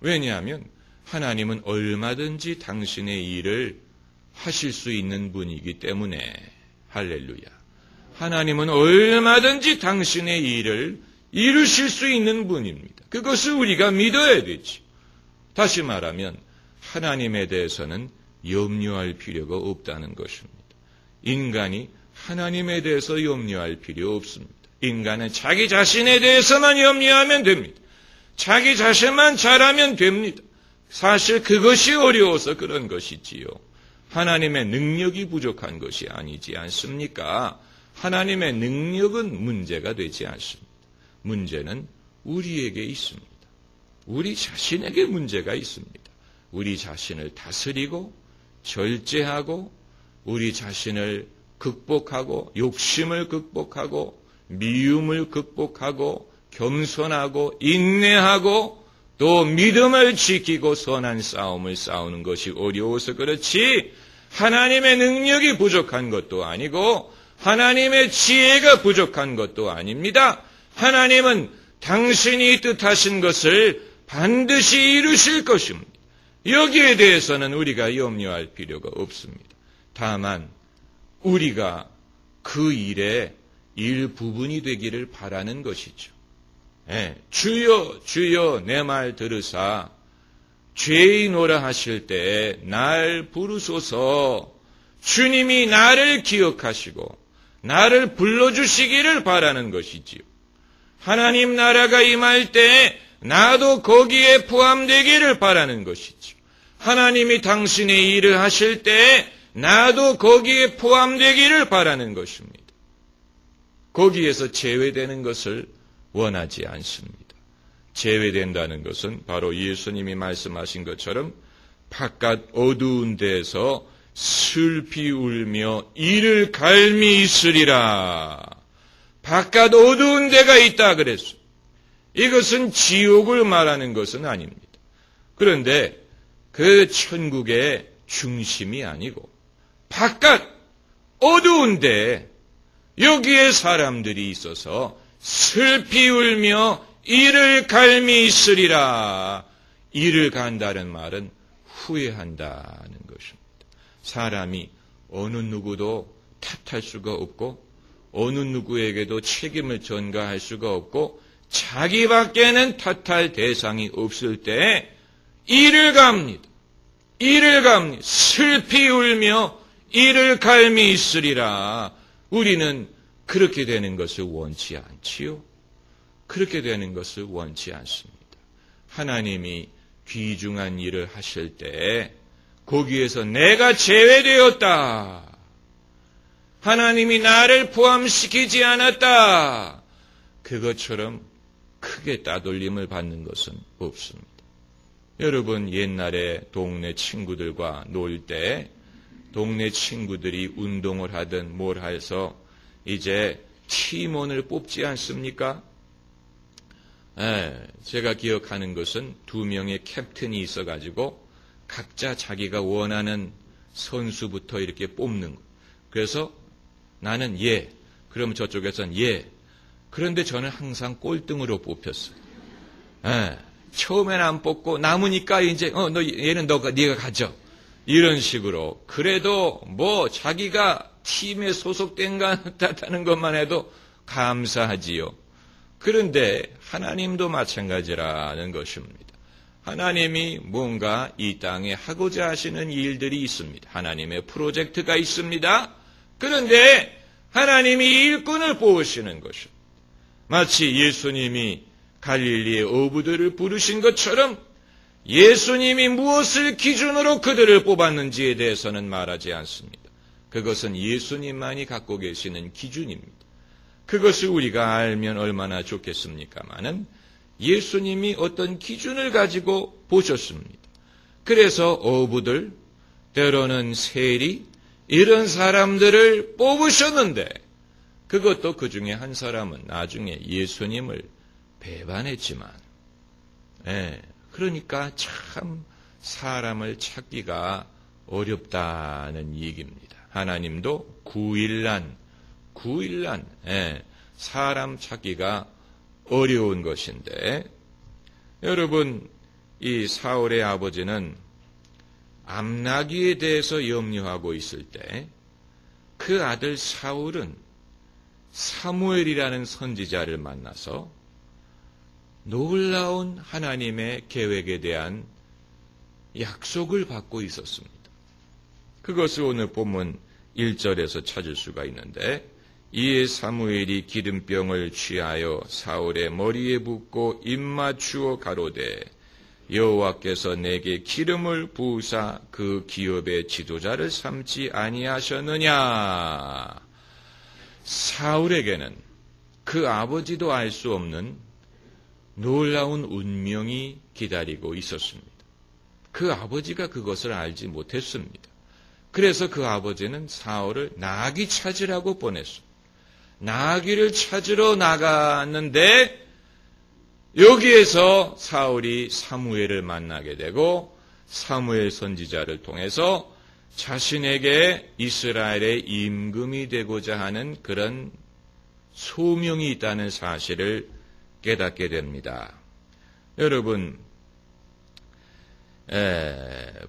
왜냐하면 하나님은 얼마든지 당신의 일을 하실 수 있는 분이기 때문에. 할렐루야. 하나님은 얼마든지 당신의 일을 이루실 수 있는 분입니다. 그것을 우리가 믿어야 되지. 다시 말하면 하나님에 대해서는 염려할 필요가 없다는 것입니다. 인간이 하나님에 대해서 염려할 필요 없습니다. 인간은 자기 자신에 대해서만 염려하면 됩니다. 자기 자신만 잘하면 됩니다. 사실 그것이 어려워서 그런 것이지요. 하나님의 능력이 부족한 것이 아니지 않습니까? 하나님의 능력은 문제가 되지 않습니다. 문제는 우리에게 있습니다. 우리 자신에게 문제가 있습니다. 우리 자신을 다스리고 절제하고 우리 자신을 극복하고 욕심을 극복하고 미움을 극복하고 겸손하고 인내하고 또 믿음을 지키고 선한 싸움을 싸우는 것이 어려워서 그렇지 하나님의 능력이 부족한 것도 아니고 하나님의 지혜가 부족한 것도 아닙니다. 하나님은 당신이 뜻하신 것을 반드시 이루실 것입니다. 여기에 대해서는 우리가 염려할 필요가 없습니다. 다만 우리가 그 일의 일부분이 되기를 바라는 것이죠. 주여 주여 내 말 들으사 죄인오라 하실 때에 날 부르소서. 주님이 나를 기억하시고 나를 불러주시기를 바라는 것이지요. 하나님 나라가 임할 때에 나도 거기에 포함되기를 바라는 것이지요. 하나님이 당신의 일을 하실 때에 나도 거기에 포함되기를 바라는 것입니다. 거기에서 제외되는 것을 원하지 않습니다. 제외된다는 것은 바로 예수님이 말씀하신 것처럼 바깥 어두운 데에서 슬피 울며 이를 갈미 있으리라. 바깥 어두운 데가 있다 그랬어요. 이것은 지옥을 말하는 것은 아닙니다. 그런데 그 천국의 중심이 아니고 바깥 어두운 데 여기에 사람들이 있어서 슬피 울며 이를 갈미 있으리라. 이를 간다는 말은 후회한다는 것입니다. 사람이 어느 누구도 탓할 수가 없고 어느 누구에게도 책임을 전가할 수가 없고 자기밖에는 탓할 대상이 없을 때 이를 갑니다. 이를 갑니다. 슬피 울며 이를 갈미 있으리라. 우리는 그렇게 되는 것을 원치 않지요. 그렇게 되는 것을 원치 않습니다. 하나님이 귀중한 일을 하실 때 거기에서 내가 제외되었다. 하나님이 나를 포함시키지 않았다. 그것처럼 크게 따돌림을 받는 것은 없습니다. 여러분 옛날에 동네 친구들과 놀 때 동네 친구들이 운동을 하든 뭘 해서 이제 팀원을 뽑지 않습니까? 제가 기억하는 것은 2명의 캡틴이 있어가지고 각자 자기가 원하는 선수부터 이렇게 뽑는 거. 그래서 나는 예, 그러면 저쪽에서는 예. 그런데 저는 항상 꼴등으로 뽑혔어요. 처음엔 안 뽑고 남으니까 이제 얘는 네가 가져. 이런 식으로. 그래도 뭐 자기가 팀에 소속된 것 같다는 것만 해도 감사하지요. 그런데 하나님도 마찬가지라는 것입니다. 하나님이 뭔가 이 땅에 하고자 하시는 일들이 있습니다. 하나님의 프로젝트가 있습니다. 그런데 하나님이 일꾼을 뽑으시는 것입니다. 마치 예수님이 갈릴리의 어부들을 부르신 것처럼 예수님이 무엇을 기준으로 그들을 뽑았는지에 대해서는 말하지 않습니다. 그것은 예수님만이 갖고 계시는 기준입니다. 그것을 우리가 알면 얼마나 좋겠습니까마는 예수님이 어떤 기준을 가지고 보셨습니다. 그래서 어부들, 때로는 세리, 이런 사람들을 뽑으셨는데 그것도 그 중에 한 사람은 나중에 예수님을 배반했지만 그러니까 참 사람을 찾기가 어렵다는 얘기입니다. 하나님도 9일난 사람 찾기가 어려운 것인데 여러분 이 사울의 아버지는 암나기에 대해서 염려하고 있을 때 그 아들 사울은 사무엘이라는 선지자를 만나서 놀라운 하나님의 계획에 대한 약속을 받고 있었습니다. 그것을 오늘 본문 1절에서 찾을 수가 있는데, 이에 사무엘이 기름병을 취하여 사울의 머리에 붓고 입맞추어 가로되 여호와께서 내게 기름을 부으사 그 기업의 지도자를 삼지 아니하셨느냐. 사울에게는 그 아버지도 알 수 없는 놀라운 운명이 기다리고 있었습니다. 그 아버지가 그것을 알지 못했습니다. 그래서 그 아버지는 사울을 나귀 찾으라고 보냈습니다. 나귀를 찾으러 나갔는데 여기에서 사울이 사무엘을 만나게 되고 사무엘 선지자를 통해서 자신에게 이스라엘의 임금이 되고자 하는 그런 소명이 있다는 사실을 깨닫게 됩니다. 여러분,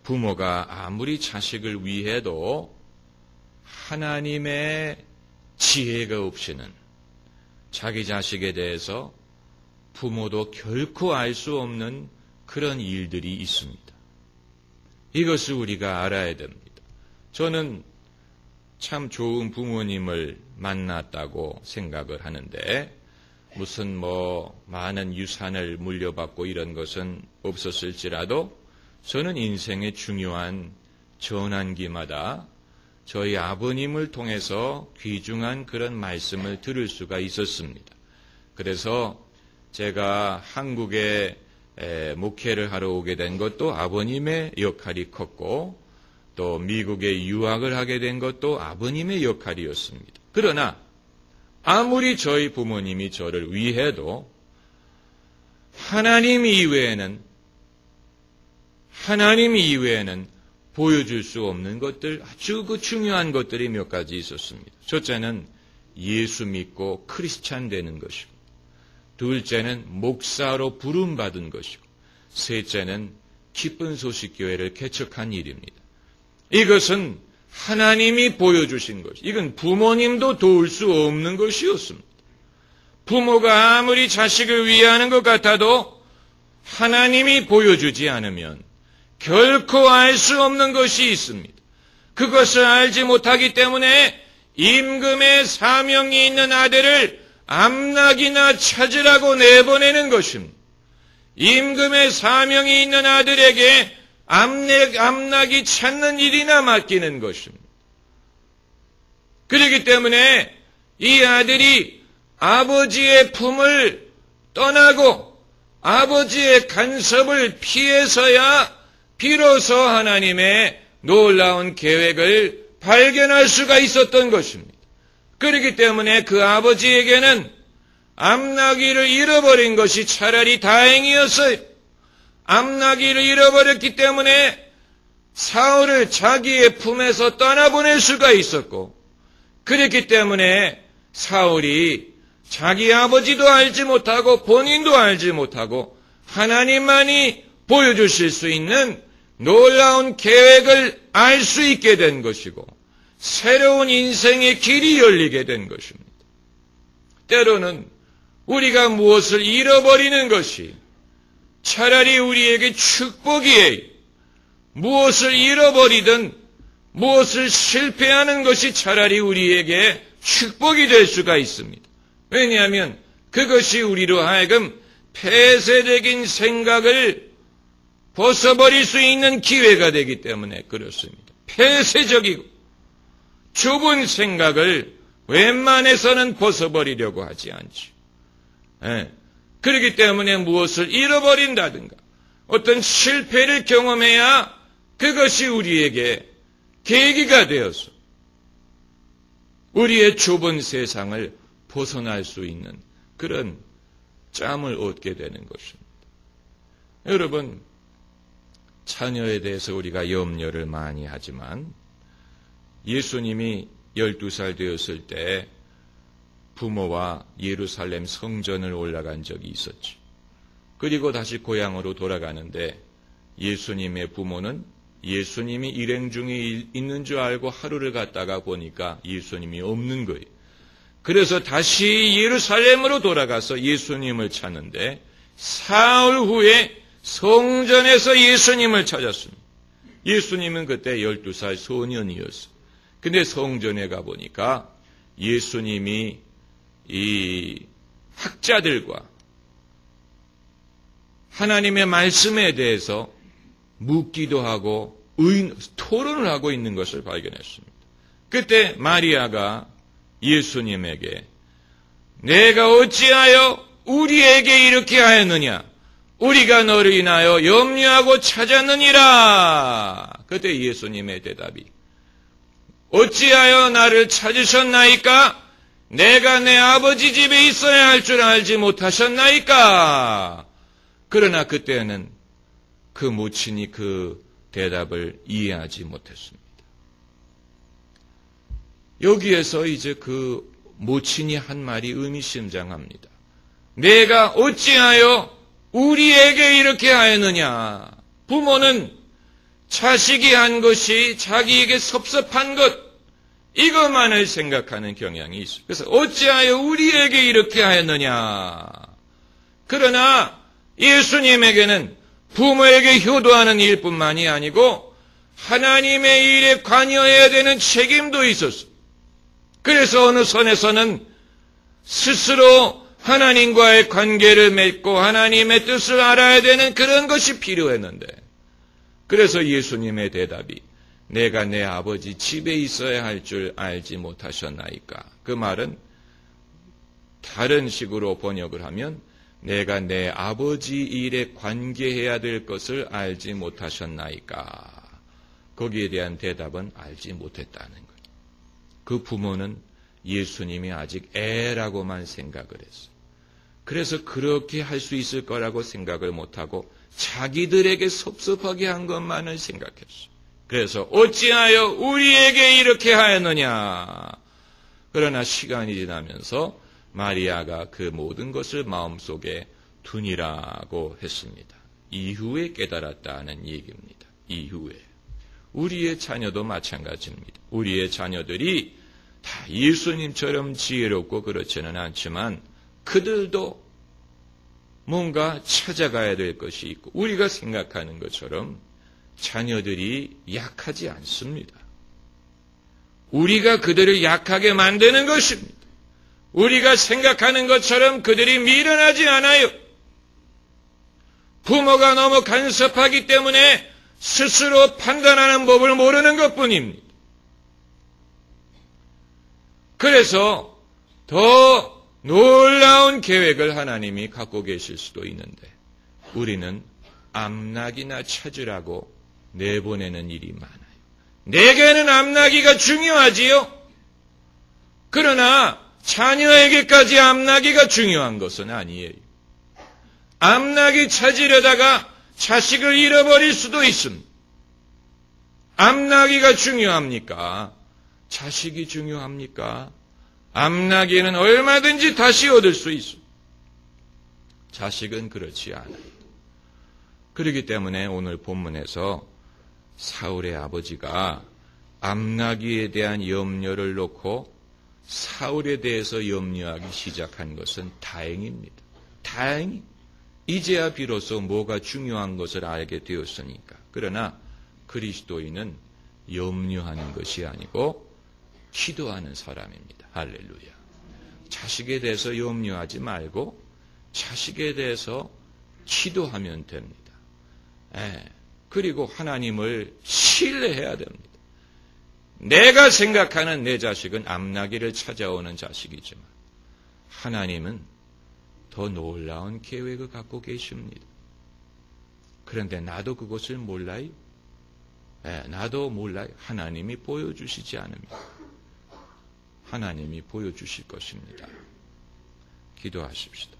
부모가 아무리 자식을 위해도 하나님의 지혜가 없이는 자기 자식에 대해서 부모도 결코 알 수 없는 그런 일들이 있습니다. 이것을 우리가 알아야 됩니다. 저는 참 좋은 부모님을 만났다고 생각을 하는데, 무슨 많은 유산을 물려받고 이런 것은 없었을지라도 저는 인생의 중요한 전환기마다 저희 아버님을 통해서 귀중한 그런 말씀을 들을 수가 있었습니다. 그래서 제가 한국에 목회를 하러 오게 된 것도 아버님의 역할이 컸고, 또 미국에 유학을 하게 된 것도 아버님의 역할이었습니다. 그러나 아무리 저희 부모님이 저를 위해도 하나님 이외에는 보여줄 수 없는 것들, 아주 중요한 것들이 몇 가지 있었습니다. 첫째는 예수 믿고 크리스찬 되는 것이고, 둘째는 목사로 부름받은 것이고, 셋째는 기쁜 소식 교회를 개척한 일입니다. 이것은 하나님이 보여주신 것, 이건 부모님도 도울 수 없는 것이었습니다. 부모가 아무리 자식을 위하는 것 같아도 하나님이 보여주지 않으면 결코 알 수 없는 것이 있습니다. 그것을 알지 못하기 때문에 임금의 사명이 있는 아들을 암나기나 찾으라고 내보내는 것입니다. 임금의 사명이 있는 아들에게 암나기 찾는 일이나 맡기는 것입니다. 그렇기 때문에 이 아들이 아버지의 품을 떠나고 아버지의 간섭을 피해서야 비로소 하나님의 놀라운 계획을 발견할 수가 있었던 것입니다. 그렇기 때문에 그 아버지에게는 암나기를 잃어버린 것이 차라리 다행이었어요. 암나기를 잃어버렸기 때문에 사울을 자기의 품에서 떠나보낼 수가 있었고, 그렇기 때문에 사울이 자기 아버지도 알지 못하고 본인도 알지 못하고 하나님만이 보여주실 수 있는 놀라운 계획을 알 수 있게 된 것이고, 새로운 인생의 길이 열리게 된 것입니다. 때로는 우리가 무엇을 잃어버리는 것이 차라리 우리에게 축복이에요. 무엇을 잃어버리든 무엇을 실패하는 것이 차라리 우리에게 축복이 될 수가 있습니다. 왜냐하면 그것이 우리로 하여금 폐쇄적인 생각을 벗어버릴 수 있는 기회가 되기 때문에 그렇습니다. 폐쇄적이고 좁은 생각을 웬만해서는 벗어버리려고 하지 않지. 그렇기 때문에 무엇을 잃어버린다든가 어떤 실패를 경험해야 그것이 우리에게 계기가 되어서 우리의 좁은 세상을 벗어날 수 있는 그런 짬을 얻게 되는 것입니다. 여러분, 자녀에 대해서 우리가 염려를 많이 하지만 예수님이 12살 되었을 때 부모와 예루살렘 성전을 올라간 적이 있었지. 그리고 다시 고향으로 돌아가는데 예수님의 부모는 예수님이 일행 중에 있는 줄 알고 하루를 갔다가 보니까 예수님이 없는 거예요. 그래서 다시 예루살렘으로 돌아가서 예수님을 찾는데 사흘 후에 성전에서 예수님을 찾았습니다. 예수님은 그때 12살 소년이었어요. 근데 성전에 가보니까 예수님이 이 학자들과 하나님의 말씀에 대해서 묻기도 하고 토론을 하고 있는 것을 발견했습니다. 그때 마리아가 예수님에게 내가 어찌하여 우리에게 이렇게 하였느냐? 우리가 너를 인하여 염려하고 찾았느니라. 그때 예수님의 대답이 어찌하여 나를 찾으셨나이까? 내가 내 아버지 집에 있어야 할 줄 알지 못하셨나이까? 그러나 그때는 그 모친이 그 대답을 이해하지 못했습니다. 여기에서 이제 그 모친이 한 말이 의미심장합니다. 내가 어찌하여 우리에게 이렇게 하였느냐? 부모는 자식이 한 것이 자기에게 섭섭한 것, 이것만을 생각하는 경향이 있습니다. 그래서 어찌하여 우리에게 이렇게 하였느냐? 그러나 예수님에게는 부모에게 효도하는 일뿐만이 아니고 하나님의 일에 관여해야 되는 책임도 있었습니다. 그래서 어느 선에서는 스스로 하나님과의 관계를 맺고 하나님의 뜻을 알아야 되는 그런 것이 필요했는데, 그래서 예수님의 대답이 내가 내 아버지 집에 있어야 할 줄 알지 못하셨나이까? 그 말은 다른 식으로 번역을 하면 내가 내 아버지 일에 관계해야 될 것을 알지 못하셨나이까? 거기에 대한 대답은 알지 못했다는 거예요. 그 부모는 예수님이 아직 애라고만 생각을 했어요. 그래서 그렇게 할 수 있을 거라고 생각을 못하고 자기들에게 섭섭하게 한 것만을 생각했어요. 그래서 어찌하여 우리에게 이렇게 하였느냐? 그러나 시간이 지나면서 마리아가 그 모든 것을 마음속에 두니라고 했습니다. 이후에 깨달았다는 얘기입니다. 이후에. 우리의 자녀도 마찬가지입니다. 우리의 자녀들이 다 예수님처럼 지혜롭고 그렇지는 않지만 그들도 뭔가 찾아가야 될 것이 있고 우리가 생각하는 것처럼 자녀들이 약하지 않습니다. 우리가 그들을 약하게 만드는 것입니다. 우리가 생각하는 것처럼 그들이 미련하지 않아요. 부모가 너무 간섭하기 때문에 스스로 판단하는 법을 모르는 것뿐입니다. 그래서 더 놀라운 계획을 하나님이 갖고 계실 수도 있는데 우리는 암나기나 찾으라고 내보내는 일이 많아요. 내게는 암나기가 중요하지요. 그러나 자녀에게까지 암나기가 중요한 것은 아니에요. 암나기 찾으려다가 자식을 잃어버릴 수도 있습니다. 암나기가 중요합니까? 자식이 중요합니까? 암나기는 얼마든지 다시 얻을 수 있습니다. 자식은 그렇지 않아요. 그렇기 때문에 오늘 본문에서 사울의 아버지가 암나기에 대한 염려를 놓고 사울에 대해서 염려하기 시작한 것은 다행입니다. 다행히 이제야 비로소 뭐가 중요한 것을 알게 되었으니까. 그러나 그리스도인은 염려하는 것이 아니고 기도하는 사람입니다. 할렐루야. 자식에 대해서 염려하지 말고 자식에 대해서 기도하면 됩니다. 그리고 하나님을 신뢰해야 됩니다. 내가 생각하는 내 자식은 암나기를 찾아오는 자식이지만 하나님은 더 놀라운 계획을 갖고 계십니다. 그런데 나도 그것을 몰라요. 나도 몰라요. 하나님이 보여주시지 않습니다. 하나님이 보여주실 것입니다. 기도하십시다.